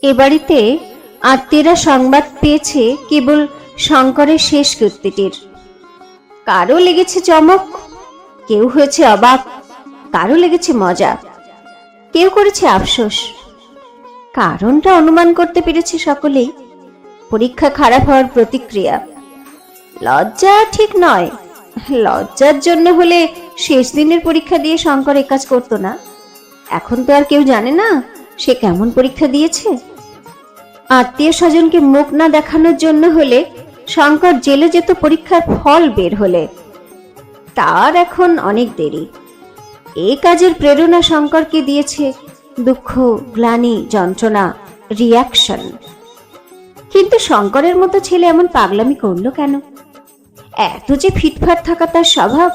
এ বাড়িতে আত্মীয়রা সংবাদ পেয়েছে কেবল শঙ্করের শেষ কীর্তিটির। কারো লেগেছে চমক, কেউ হয়েছে অবাক, কারো লেগেছে মজা, কেউ করেছে আফসোস। কারণটা অনুমান করতে পেরেছে সকলেই, পরীক্ষা খারাপ হওয়ার প্রতিক্রিয়া। লজ্জা ঠিক নয়, লজ্জার জন্য হলে শেষ দিনের পরীক্ষা দিয়ে শঙ্কর একাজ করতো না। এখন তো আর কেউ জানে না সে কেমন পরীক্ষা দিয়েছে। আত্মীয় স্বজনকে মুখ না দেখানোর জন্য হলে শঙ্কর জেলে যেত পরীক্ষার ফল বের হলে। তার এখন অনেক দেরি। এই কাজের প্রেরণা শঙ্করকে দিয়েছে দুঃখ, গ্লানি, যন্ত্রণা, রিয়াকশন। কিন্তু শঙ্করের মতো ছেলে এমন পাগলামি করলো কেন? এত যে ফিটফাট থাকা তার স্বভাব,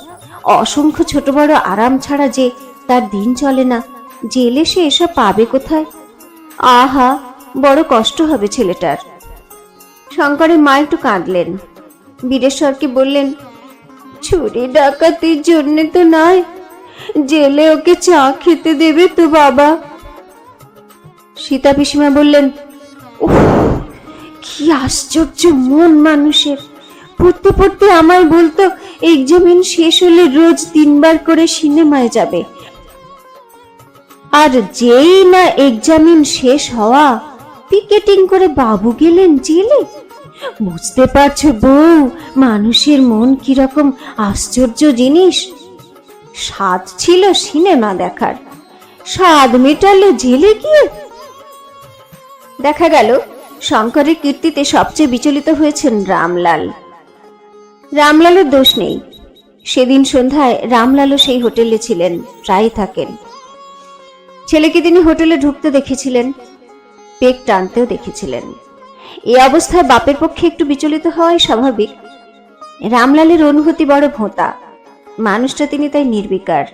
অসংখ্য ছোট বড় আরাম ছাড়া যে তার দিন চলে না, জেলে সে এসব পাবে কোথায়? আহা, বড় কষ্ট হবে ছেলেটার। শঙ্করের মা একটু কাঁদলেন, বীরেশ্বরকে বললেন, চুরি ডাকাতির জন্য তো নয়, জেলে ওকে চা খেতে দেবে তো বাবা। সীতা পিসিমা বললেন, উফ, কি আশ্চর্য মন মানুষের! পড়তে পড়তে আমায় বলতো এক্সামিন শেষ হলে রোজ 3 বার করে সিনেমায় যাবে, আর যেই না এক্সামিন শেষ হওয়া পিকেটিং করে বাবু গেলেন জেলে। বুঝতে পারছো বউ, মানুষের মন কিরকম আশ্চর্য জিনিস। স্বাদ ছিল সিনেমা দেখার, স্বাদ মেটালো জেলে গিয়ে। দেখা গেল শঙ্করের কীর্তিতে সবচেয়ে বিচলিত হয়েছেন রামলাল। রামলালের দোষ নেই, সেদিন সন্ধ্যায় রামলালও সেই হোটেলে ছিলেন, প্রায় থাকেন। ছেলেকে তিনি হোটেলে ঢুকতে দেখেছিলেন, পেক টানতেও দেখেছিলেন। এই অবস্থায় বাপের পক্ষে একটু বিচলিত হওয়াই স্বাভাবিক। রামলালের অনুভূতি বড় ভোঁতা, মানুষটা তিনি তাই নির্বিকার,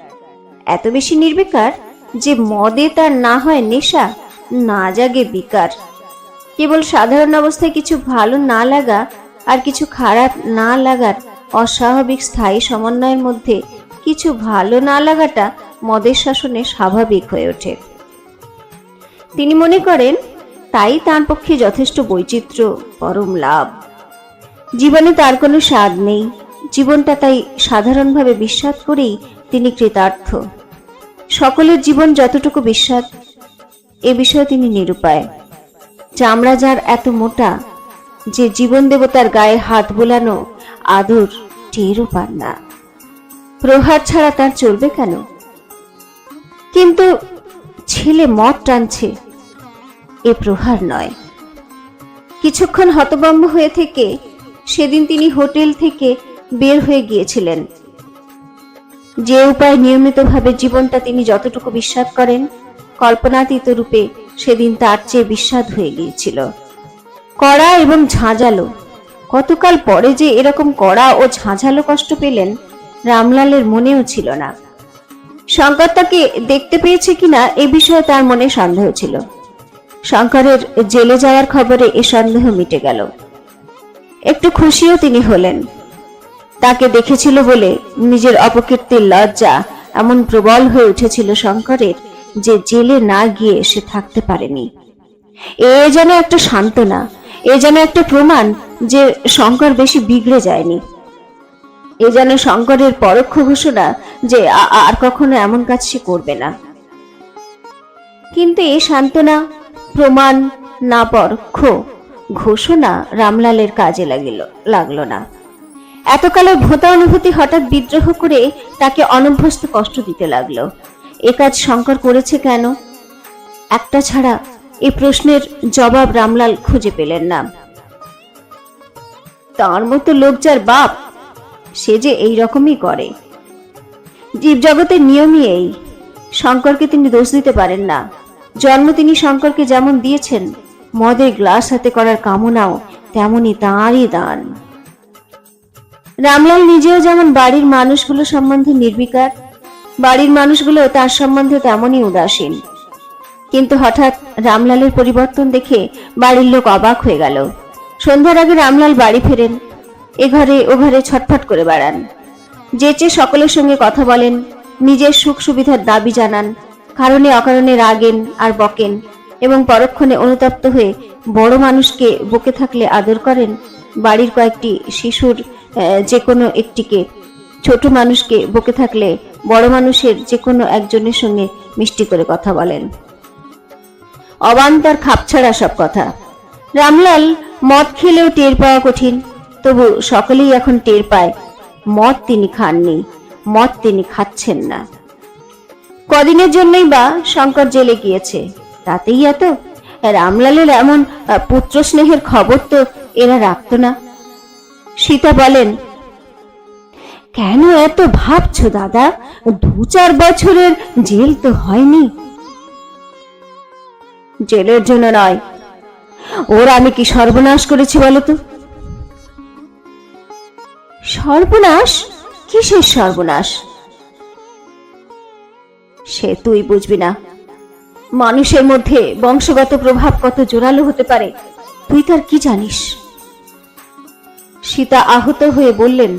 এত বেশি নির্বিকার যে মদে তার না হয় নেশা, না জাগে বিকার। কেবল সাধারণ অবস্থায় কিছু ভালো না লাগা আর কিছু খারাপ না লাগার অস্বাভাবিক স্থায়ী সমন্বয়ের মধ্যে কিছু ভালো না লাগাটা মদের শাসনে স্বাভাবিক হয়ে ওঠে। তিনি মনে করেন তাই তার পক্ষে যথেষ্ট বৈচিত্র্য পরম লাভ। জীবনে তার কোনো স্বাদ নেই, জীবনটা তাই সাধারণভাবে বিস্বাদ করেই তিনি কৃতার্থ। সকলের জীবন যতটুকু বিস্বাদ, এ বিষয়ে তিনি নিরুপায়। চামড়া যার এত মোটা যে জীবন দেবতার গায়ে হাত বোলানো আদর টেরও পান না। প্রহার ছাড়া তার চলবে কেন? কিন্তু ছেলে মদ টানছে, এ প্রহার নয়। কিছুক্ষণ হতভম্ব হয়ে থেকে সেদিন তিনি হোটেল থেকে বের হয়ে গিয়েছিলেন। যে উপায় নিয়মিতভাবে জীবনটা তিনি যতটুকু বিস্বাদ করেন, কল্পনাতীত রূপে সেদিন তার চেয়ে বিস্বাদ হয়ে গিয়েছিল। কড়া এবং ঝাঁঝালো। কতকাল পরে যে এরকম কড়া ও ঝাঁঝালো কষ্ট পেলেন রামলালের মনেও ছিল না। শঙ্কর তাকে দেখতে পেয়েছে কিনা এ বিষয়ে তার মনে সন্দেহ ছিল। শঙ্করের জেলে যাওয়ার খবরে এ সন্দেহ মিটে গেল। একটু খুশিও তিনি হলেন। তাকে দেখেছিল বলে নিজের অপকীর্তির লজ্জা এমন প্রবল হয়ে উঠেছিল শঙ্করের যে জেলে না গিয়ে সে থাকতে পারেনি। এ যেন একটা সান্ত্বনা, এ যেন একটা প্রমাণ যে শঙ্কর বেশি বিগড়ে যায়নি। এ যেন শঙ্করের পরোক্ষ ঘোষণা যে আর কখনো এমন কাজ সে করবে না। কিন্তু এ সান্ত্বনা, প্রমাণ না পরোক্ষ ঘোষণা রামলালের কাজে লাগলো না। এতকালের ভোঁতা অনুভূতি হঠাৎ বিদ্রোহ করে তাকে অনভ্যস্ত কষ্ট দিতে লাগলো। এ কাজ শঙ্কর করেছে কেন? একটা ছাড়া এই প্রশ্নের জবাব রামলাল খুঁজে পেলেন না। তার মতো লোক যার বাপ, সে যে এই রকমই করে। জীবজগতের নিয়মই এই। শঙ্করকে তিনি দোষ দিতে পারেন না। জন্ম তিনি শঙ্করকে যেমন দিয়েছেন, মদের গ্লাস হাতে করার কামনাও তেমনি তাঁরই দান। রামলাল নিজেও যেমন বাড়ির মানুষগুলো সম্বন্ধে নির্বিকার, বাড়ির মানুষগুলো তার সম্বন্ধে তেমনই উদাসীন। কিন্তু হঠাৎ রামলালের পরিবর্তন দেখে বাড়ির লোক অবাক হয়ে গেল। সন্ধ্যার আগে রামলাল বাড়ি ফেরেন, এ ঘরে ও ঘরে ছটফট করে বেড়ান, যেচে সকলের সঙ্গে কথা বলেন, নিজের সুখ সুবিধার দাবি জানান, কারণে অকারণে রাগেন আর বকেন। এবং পরক্ষণে অনুতপ্ত হয়ে বড় মানুষকে বকে থাকলে আদর করেন, বাড়ির কয়েকটি শিশুর যে কোনো একটিকে, ছোট মানুষকে বকে থাকলে বড় মানুষের যে কোনো একজনের সঙ্গে মিষ্টি করে কথা বলেন। অবান্তর খাপছাড়া সব কথা। রামলাল মদ খেলেও টের পাওয়া কঠিন, তবু সকলেই এখন টের পায় মদ তিনি খাননি, মদ তিনি খাচ্ছেন না। কদিনের জন্যই বা শঙ্কর জেলে গিয়েছে, তাতেই এত? রামলালের এমন পুত্র স্নেহের খবর তো এরা রাখত না। সীতা বলেন, কেন এত ভাবছো দাদা? 2-4 বছরের জেল তো হয়নি। জেলের জন্য নয়, ওর আমি কি সর্বনাশ করেছি বলতো? সর্বনাশ? কিসের সর্বনাশ? সে তুই বুঝবি না। মানুষের মধ্যে বংশগত প্রভাব কত জোরালো হতে পারে, তুই তার কি জানিস? সীতা আহত হয়ে বললেন,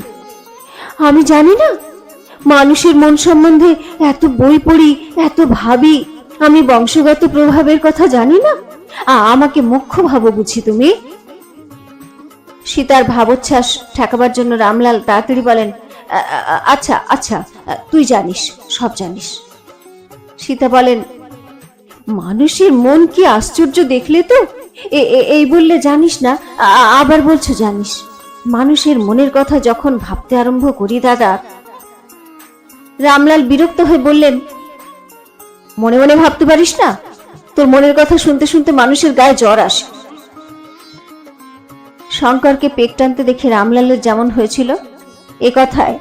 আমি জানি না? মানুষের মন সম্বন্ধে এত বই পড়ি, এত ভাবি, আমি বংশগত প্রভাবের কথা জানি না? আমাকে মুখ্য ভাবো বুঝি তুমি? সীতার ভাবোচ্ছ্বাস ঠেকাবার জন্য রামলাল তাড়াতাড়ি বলেন, আচ্ছা আচ্ছা, তুই জানিস, সব জানিস। সীতা বলেন, মানুষের মন কি আশ্চর্য দেখলে তো? এই বললে জানিস না, আবার বলছো জানিস। মানুষের মনের কথা যখন ভাবতে আরম্ভ করি দাদা। রামলাল বিরক্ত হয়ে বললেন, মনে মনে ভাবতে পারিস না? তোর মনের কথা শুনতে শুনতে মানুষের গায়ে জ্বর আসে। শঙ্করকে পেট টানতে দেখে রামলালের যেমন হয়েছিল, এ কথায়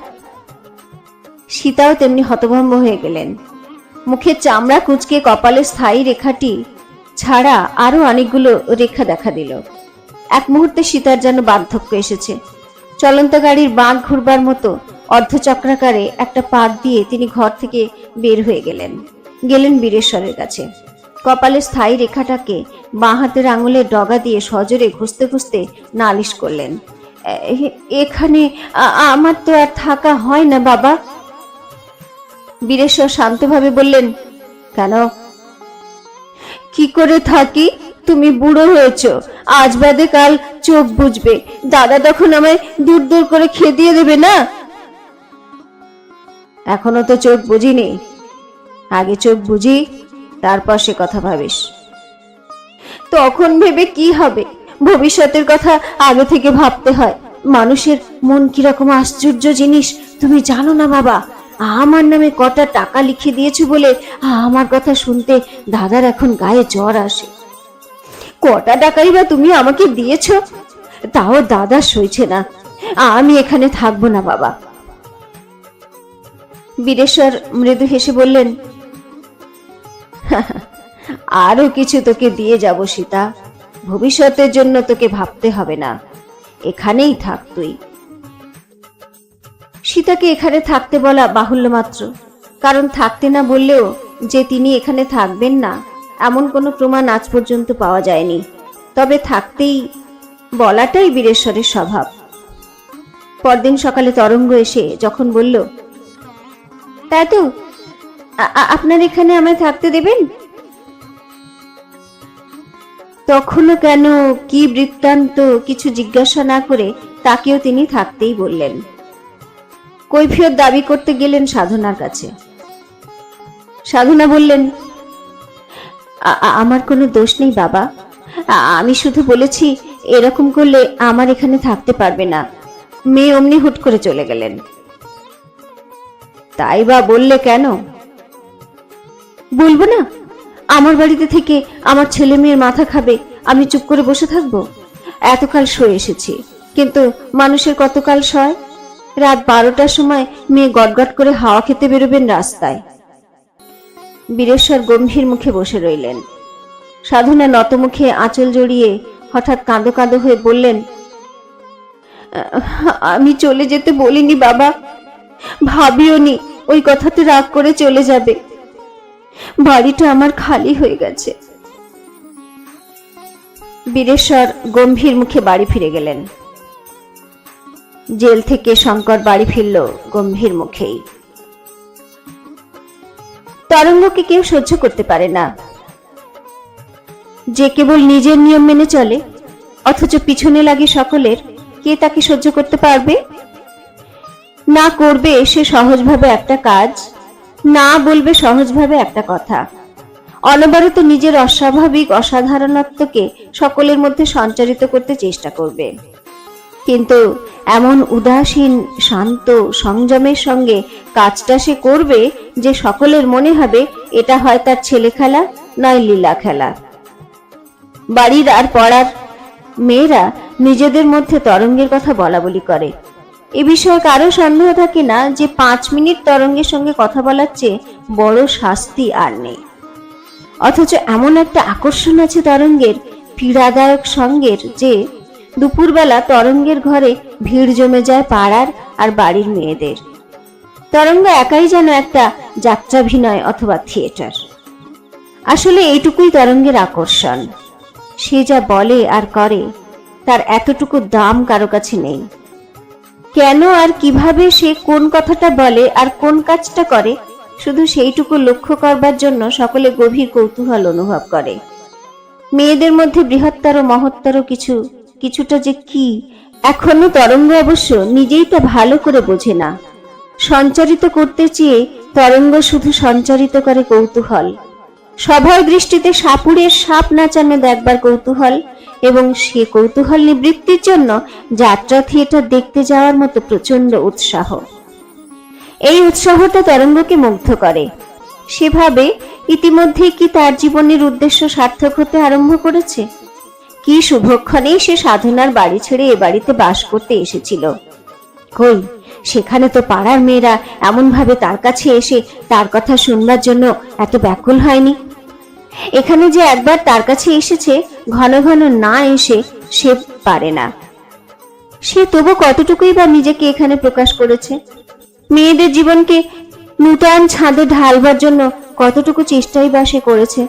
সীতাও তেমনি হতভম্ব হয়ে গেলেন। মুখের চামড়া কুঁচকে কপালের স্থায়ী রেখাটি ছাড়া আরো অনেকগুলো রেখা দেখা দিল। এক মুহূর্তে সীতার যেন বার্ধক্য এসেছে। চলন্ত গাড়ির বাঁক ঘুরবার মতো অর্ধচক্রাকারে একটা পাক দিয়ে তিনি ঘর থেকে বের হয়ে গেলেন বীরেশ্বরের কাছে। কপালের স্থায়ী রেখাটাকে বাঁ হাতের আঙুলের ডগা দিয়ে সজোরে ঘুষতে ঘুষতে নালিশ করলেন, এখানে আমার তো আর থাকা হয় না বাবা। বীরেশ্বর শান্তভাবে বললেন, কেন? কি করে থাকি? তুমি বুড়ো হয়েছ, আজ বাদে কাল চোখ বুঝবে, দাদা তখন আমায় দূর দূর করে খেদিয়ে দেবে না? এখনো তো চোখ বুঝিনি, আগে চোখ বুঝি, তারপর সে কথা ভাবিস। তখন ভেবে কি হবে? ভবিষ্যতের কথা আগে থেকে ভাবতে হয়। মানুষের মন কিরকম আশ্চর্য জিনিস তুমি জানো না বাবা? আমার নামে কটা টাকা লিখে দিয়েছো বলে আমার কথা শুনতে দাদার এখন গায়ে জ্বর আসে। কটা টাকাই বা তুমি আমাকে দিয়েছো? তাও দাদা সইছে না। আমি এখানে থাকবো না বাবা। বীরেশ্বর মৃদু হেসে বললেন, আরো কিছু তোকে দিয়ে যাব সীতা, ভবিষ্যতের জন্য তোকে ভাবতে হবে না, এখানেই থাক তুই। সীতাকে এখানে থাকতে বলা বাহুল্য মাত্র, কারণ থাকতে না বললেও যে তিনি এখানে থাকবেন না এমন কোনো প্রমাণ আজ পর্যন্ত পাওয়া যায়নি। তবে থাকতেই বলাটাই বীরেশ্বরের স্বভাব। পরদিন সকালে তরঙ্গ এসে যখন বলল, তাই তো আপনার এখানে আমায় থাকতে দেবেন? তখনও কেন, কি বৃত্তান্ত কিছু জিজ্ঞাসা না করে তাকেও তিনি থাকতেই বললেন। কৈফিয়ত দাবি করতে গেলেন সাধনার কাছে। সাধনা বললেন, আমার কোনো দোষ নেই বাবা, আমি শুধু বলেছি এরকম করলে আমার এখানে থাকতে পারবে না। মেয়ে অমনি হুট করে চলে গেলেন। তাই বা বললে কেন? বলবো না? আমার বাড়িতে থেকে আমার ছেলে মেয়ের মাথা খাবে, আমি চুপ করে বসে থাকবো? এতকাল সয়ে এসেছি, কিন্তু মানুষের কতকাল সয়? রাত 12টার সময় মেয়ে গটগট করে হাওয়া খেতে বেরোবেন রাস্তায়। বীরেশ্বর গম্ভীর মুখে বসে রইলেন। সাধনা নত মুখে আঁচল জড়িয়ে হঠাৎ কাঁদো কাঁদো হয়ে বললেন, আমি চলে যেতে বলিনি বাবা, ভাবিও নি ওই কথাতে রাগ করে চলে যাবে। বাড়িটা আমার খালি হয়ে গেছে। বীরেশ্বর গম্ভীর মুখে বাড়ি ফিরে গেলেন। জেল থেকে শঙ্কর বাড়ি ফিরল গম্ভীর মুখেই। তরঙ্গকে কেউ সহ্য করতে পারে না। যে কেবল নিজের নিয়ম মেনে চলে, অথচ পিছনে লাগে সকলের, কে তাকে সহ্য করতে পারবে? না করবে সে সহজভাবে একটা কাজ, না বলবে সহজভাবে একটা কথা, অনবরত নিজের অস্বাভাবিক অসাধারণত্বকে সকলের মধ্যে সঞ্চারিত করতে চেষ্টা করবে। কিন্তু এমন উদাসীন শান্ত সংযমের সঙ্গে কাজটা সে করবে যে সকলের মনে হবে এটা হয় তার ছেলে খেলা, নয় লীলা খেলা। বাড়ির আর পড়ার মেয়েরা নিজেদের মধ্যে তরঙ্গের কথা বলা বলি করে। এ বিষয়ে কারো সন্দেহ থাকে না যে 5 মিনিট তরঙ্গের সঙ্গে কথা বলার চেয়ে বড় শাস্তি আর নেই। অথচ এমন একটা আকর্ষণ আছে তরঙ্গের, পীড়াদায়ক সঙ্গের, যে দুপুরবেলা তরঙ্গের ঘরে ভিড় জমে যায় পাড়ার আর বাড়ির মেয়েদের। তরঙ্গ একাই যেন একটা যাত্রাভিনয় অথবা থিয়েটার। আসলে এইটুকুই তরঙ্গের আকর্ষণ। সে যা বলে আর করে তার এতটুকু দাম কারো কাছে নেই। কেন আর কিভাবে সে কোন কথাটা বলে আর কোন কাজটা করে, শুধু সেইটুকু লক্ষ্য করবার জন্য সকলে গভীর কৌতূহল অনুভব করে। মেয়েদের মধ্যে বৃহত্তর মহত্তর কিছুটা যে কি, এখনো তরঙ্গ অবশ্য নিজেই তা ভালো করে বোঝে না। সঞ্চারিত করতে চেয়ে তরঙ্গ শুধু সঞ্চারিত করে কৌতূহল। সভয় দৃষ্টিতে সাপুড়ের সাপ নাচানো দেখবার কৌতূহল, এবং সে কৌতূহল নিবৃত্তির জন্য যাত্রা থিয়েটার দেখতে যাওয়ার মতো প্রচন্ড উৎসাহ। এই উৎসাহটা তরঙ্গকে মুগ্ধ করে। সে ভাবে ইতিমধ্যে কি তার জীবনের উদ্দেশ্য সার্থক হতে আরম্ভ করেছে। কি শুভক্ষণেই সে সাধনার বাড়ি ছেড়ে এ বাড়িতে বাস করতে এসেছিল। কই, সেখানে তো পাড়ার মেয়েরা এমন ভাবে তার কাছে এসে তার কথা শুনবার জন্য এত ব্যাকুল হয়নি। এখানে যে একবার তার কাছে এসেছে, ঘন ঘন না এসে সে পারে না। সে তবু কতটুকুই বা নিজেকে এখানে প্রকাশ করেছে। মেয়েদের জীবনকে নূতন ছাদে ঢালবার জন্য কতটুকু চেষ্টাই বা সে করেছে।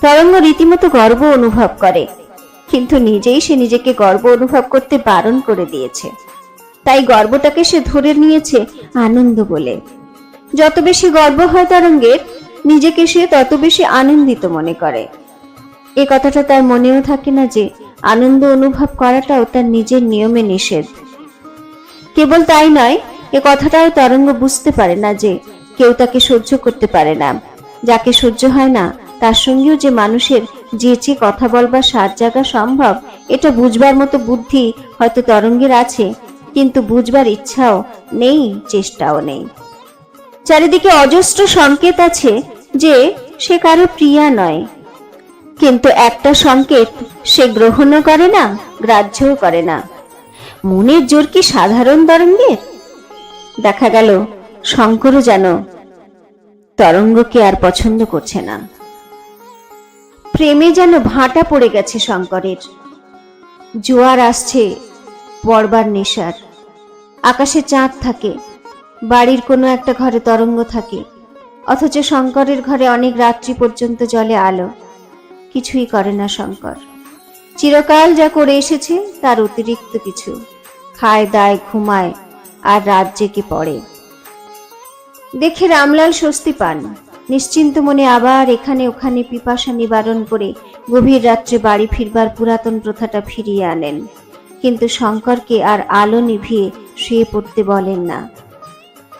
তরঙ্গ রীতিমতো গর্ব অনুভব করে, কিন্তু নিজেই সে নিজেকে গর্ব অনুভব করতে বারণ করে দিয়েছে। তাই গর্বটাকে সে ধরে নিয়েছে আনন্দ বলে। যত বেশি গর্ব হয় তরঙ্গের, নিজেকে সে তত বেশি আনন্দিত মনে করে। এ কথাটা তার মনেও থাকে না যে আনন্দ অনুভব করাটাও তার নিজের নিয়মে নিষেধ। কেবল তাই নয়, এ কথাটাও তরঙ্গ বুঝতে পারে না যে কেউ তাকে সহ্য করতে পারে না। যাকে সহ্য হয় না তার সঙ্গেও যে মানুষের যে কথা বলবার সাত জায়গা সম্ভব, এটা বুঝবার মতো বুদ্ধি হয়তো তরঙ্গের আছে, কিন্তু বুঝবার ইচ্ছাও নেই, চেষ্টাও নেই। চারিদিকে অজস্র সংকেত আছে যে সে কারো প্রিয়া নয়, কিন্তু একটা সংকেত সে গ্রহণও করে না, গ্রাহ্যও করে না। মনের জোর কি সাধারণ তরঙ্গের? দেখা গেল শঙ্করও যেন তরঙ্গকে আর পছন্দ করছে না। প্রেমে যেন ভাঁটা পড়ে গেছে শঙ্করের। জোয়ার আসছে পড়বার নেশার। আকাশে চাঁদ থাকে, বাড়ির কোনো একটা ঘরে তরঙ্গ থাকে, অথচ শঙ্করের ঘরে অনেক রাত্রি পর্যন্ত জ্বলে আলো। কিছুই করে না শঙ্কর। চিরকাল যা করে এসেছে তার অতিরিক্ত কিছু, খায় দায় ঘুমায় আর রাত জেগে পড়ে। দেখে রামলাল স্বস্তি পান। নিশ্চিন্ত মনে আবার এখানে ওখানে পিপাসা নিবারণ করে গভীর রাত্রে বাড়ি ফিরবার পুরাতন প্রথাটা ফিরিয়ে আনেন। কিন্তু শঙ্করকে আর আলো নিভিয়ে শুয়ে পড়তে বলেন না।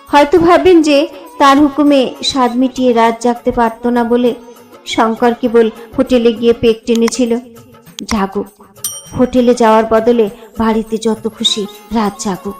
হয়তো ভাবেন যে তার হুকুমে স্বাদ মিটিয়ে রাত জাগতে পারত না বলে শঙ্কর কেবল হোটেলে গিয়ে পেট টেনেছিল। জাগুক, হোটেলে যাওয়ার বদলে বাড়িতে যত খুশি রাত জাগুক।